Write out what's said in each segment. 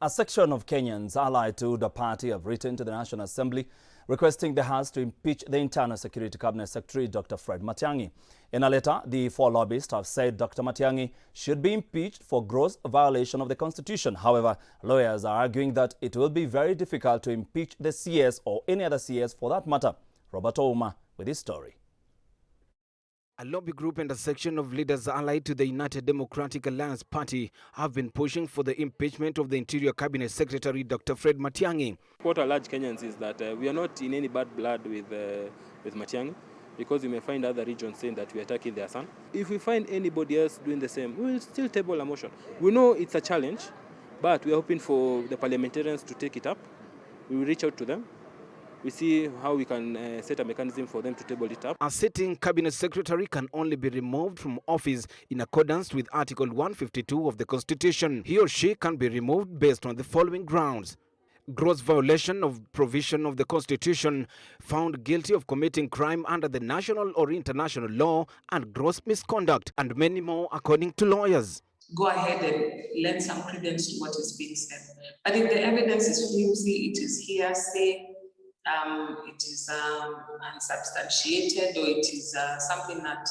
A section of Kenyans allied to the party have written to the National Assembly requesting the House to impeach the Internal Security Cabinet Secretary Dr. Fred Matiangi. In a letter, the four lobbyists have said Dr. Matiangi should be impeached for gross violation of the Constitution. However, lawyers are arguing that it will be very difficult to impeach the CS or any other CS for that matter. Robert Ouma with his story. A lobby group and a section of leaders allied to the United Democratic Alliance Party have been pushing for the impeachment of the Interior Cabinet Secretary Dr. Fred Matiangi. What alleged Kenyans is that we are not in any bad blood with Matiangi, because we may find other regions saying that we are attacking their son. If we find anybody else doing the same, we will still table a motion. We know it's a challenge, but we are hoping for the parliamentarians to take it up. We will reach out to them. We see how we can set a mechanism for them to table it up. A sitting cabinet secretary can only be removed from office in accordance with Article 152 of the Constitution. He or she can be removed based on the following grounds: gross violation of provision of the Constitution, found guilty of committing crime under the national or international law, and gross misconduct, and many more according to lawyers. Go ahead and lend some credence to what is being said. But if the evidence is flimsy, it is hearsay, it is unsubstantiated, or it is something that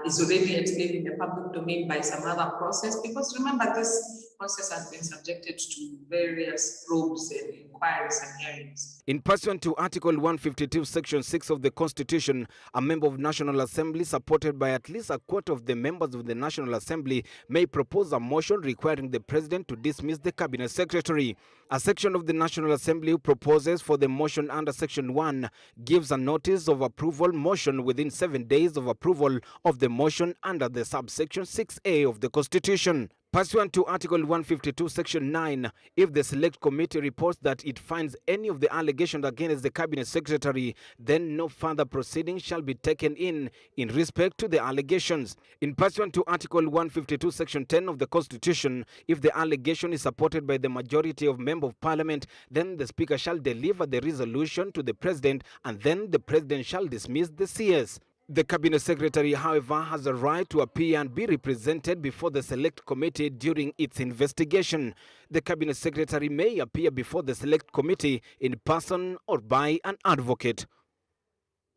is already explained in the public domain by some other process, because remember, this process has been subjected to various probes and inquiries and hearings. In pursuant to Article 152, Section 6 of the Constitution, a member of National Assembly, supported by at least a quarter of the members of the National Assembly, may propose a motion requiring the President to dismiss the Cabinet Secretary. A section of the National Assembly who proposes for the motion under Section 1 gives a notice of approval motion within 7 days of approval of the motion under the subsection 6A of the Constitution. Pursuant to Article 152, Section 9, if the Select Committee reports that it finds any of the allegations against the Cabinet Secretary, then no further proceedings shall be taken in respect to the allegations. In pursuant to Article 152, Section 10 of the Constitution, if the allegation is supported by the majority of Members of Parliament, then the Speaker shall deliver the resolution to the President, and then the President shall dismiss the CS. The Cabinet Secretary, however, has a right to appear and be represented before the Select Committee during its investigation. The Cabinet Secretary may appear before the Select Committee in person or by an advocate.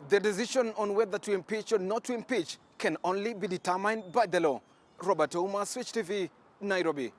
The decision on whether to impeach or not to impeach can only be determined by the law. Robert Ouma, Switch TV, Nairobi.